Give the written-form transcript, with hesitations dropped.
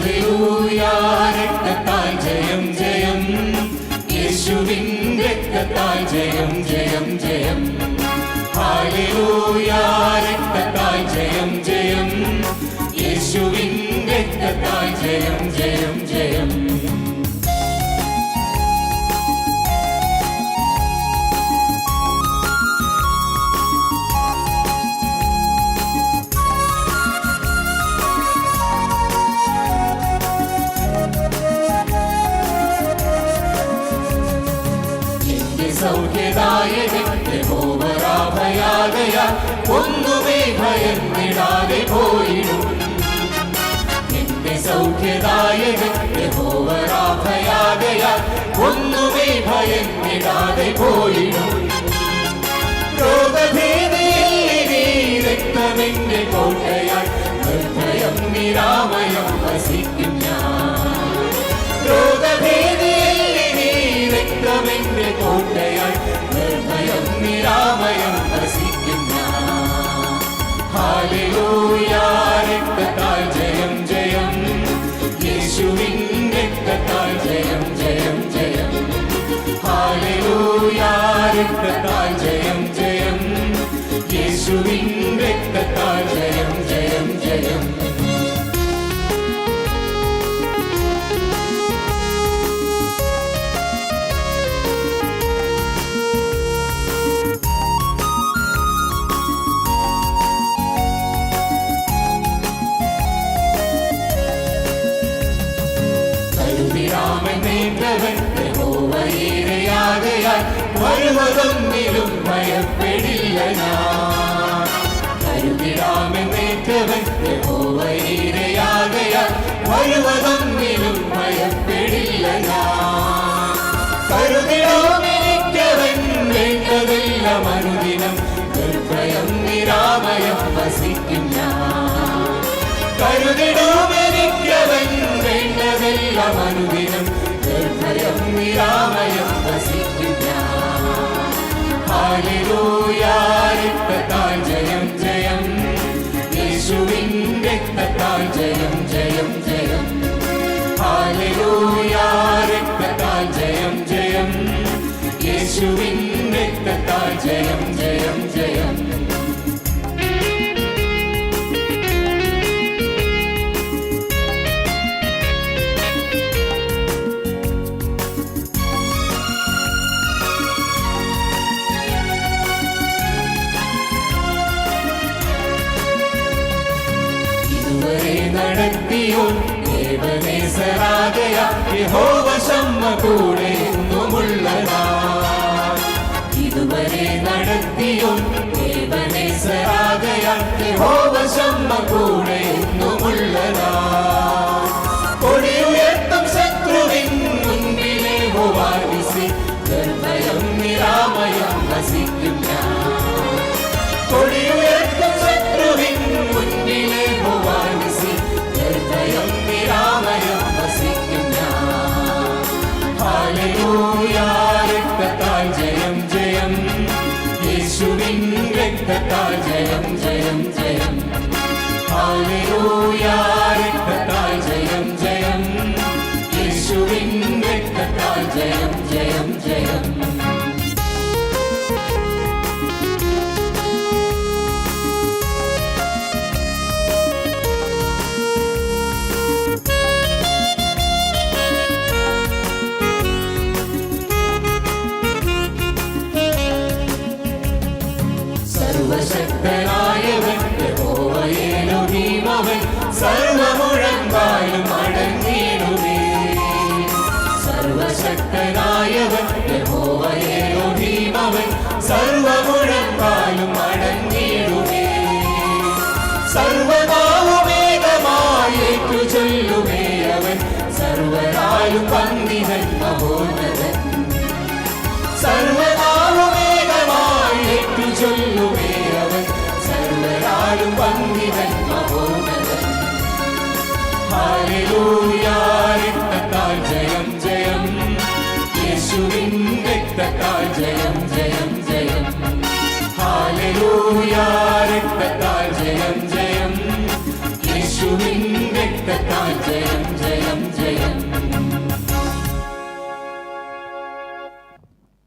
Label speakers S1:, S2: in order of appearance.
S1: ഹല്ലേലൂയാ രക്തത്താൽ ജയം ജയം, യേശുവിൻ രക്തത്താൽ ജയം ജയം ജയം. ഹല്ലേലൂയാ രക്തത്താൽ ജയം ജയം, യേശുവിൻ രക്തത്താൽ ജയം ജയം ജയം. സൗഖ്യദായകൻ യഹോവ രാഭയാകയാൽ ഒന്നുമേ ഭയന്നിടാതെ പോയിടും. എന്റെ സൗഖ്യദായകൻ യഹോവ രാഭയാകയാൽ ഒന്നുമേ ഭയന്നിടാതെ പോയിടും. രോഗഭീതിയില്ലേ രക്തമെന്റെ കോട്ടയാൽ നിർഭയം നിരാമയം വസിക്കും ഞാൻ. രോഗഭീതിയില്ലേ രക്തമെന്റെ കോട്ടയാൽ നിർഭയം നിരാമയം വസിക്കും ഞാൻ. ഹല്ലേലൂയാ രക്തത്താൽ ജയം ജയം, യേശുവിൻ രക്തത്താൽ ജയം ജയം ജയം. ഹല്ലേലൂയാ രക്തത്താൽ ജയം ജയം, യേശുവിൻ രക്തത്താൽ ജയം ജയം ജയം. യഹോവയാകയാൽ വരുവതൊന്നിലും ഭയപ്പെടില്ല ഞാൻ. കരുതിടാമെന്നേറ്റവൻ യഹോവയാകയാൽ വരുവതൊന്നിലും ഭയപ്പെടില്ല ഞാൻ. കരുതിടാമെനിക്കവൻ വേണ്ടതെല്ലാം അനുദിനം നിർഭയം നിരാമയം വസിക്കും ഞാൻ. കരുതിടാമെനിക്കവൻ വേണ്ടതെല്ലാം അനുദിനം നിർഭയം നിരാമയം വസിക്കും ഞാൻ. ഹല്ലേലൂയാ രക്തത്താൽ ജയം ജയം, യേശുവിൻ രക്തത്താൽ ജയം ജയം ജയം. ഹല്ലേലൂയാ രക്തത്താൽ ജയം ജയം, യേശുവിൻ രക്തത്താൽ ജയം ജയം ജയം. നടത്തിയോൻ ദേവനേസരാകയാൽ യഹോവ ശമ്മ കൂടെ എന്നുമുള്ളതാ. ഇതുവരെ നടത്തിയോൻ ദേവനേസരാകയാൽ യഹോവ ശമ്മ കൂടെ എന്നുമുള്ളതാ. കൊടിയുയർത്തും ശത്രുവിൻ മുൻപിലെ ഹോവാനിസി നിർഭയം നിരാമയം വസിക്കും ഞാൻ. കൊടിയുയർത്തും ശത്രുവിൻ മുൻപിലെ ഹോവാനിസി നിർഭയം നിരാമയം വസിക്കും ഞാൻ. ഹല്ലേലൂയാ രക്തത്താൽ ജയം ജയം, യേശുവിൻ രക്തത്താൽ ജയം ജയം ജയം. ഹല്ലേലൂയാ രക്തത്താൽ ജയം ജയം, യേശുവിൻ രക്തത്താൽ ജയം ജയം ജയം. സർവശക്തനായവൻ യഹോവയേലുമീമവൻ സർവമുഴങ്കാലും അടങ്ങിയിടുമേ. സർവശക്തനായവൻ യഹോവയേലുമീമവൻ സർവമുഴങ്കാലും അടങ്ങിയിടുമേ. സർവനാവുമേകമായി ഏറ്റുചൊല്ലുമേ അവൻ സർവനാലും വന്ദിതൻ മഹോന്നതൻ. സർവനാവുമേകമായി ഏറ്റുചൊല്ലുമേ അവൻ സർവനാലും വന്ദിതൻ മഹോന്നതൻ. ഹല്ലേലൂയാ രക്തത്താൽ ജയം ജയം, യേശുവിൻ രക്തത്താൽ ജയം ജയം ജയം. ഹല്ലേലൂയാ രക്തത്താൽ ജയം ജയം.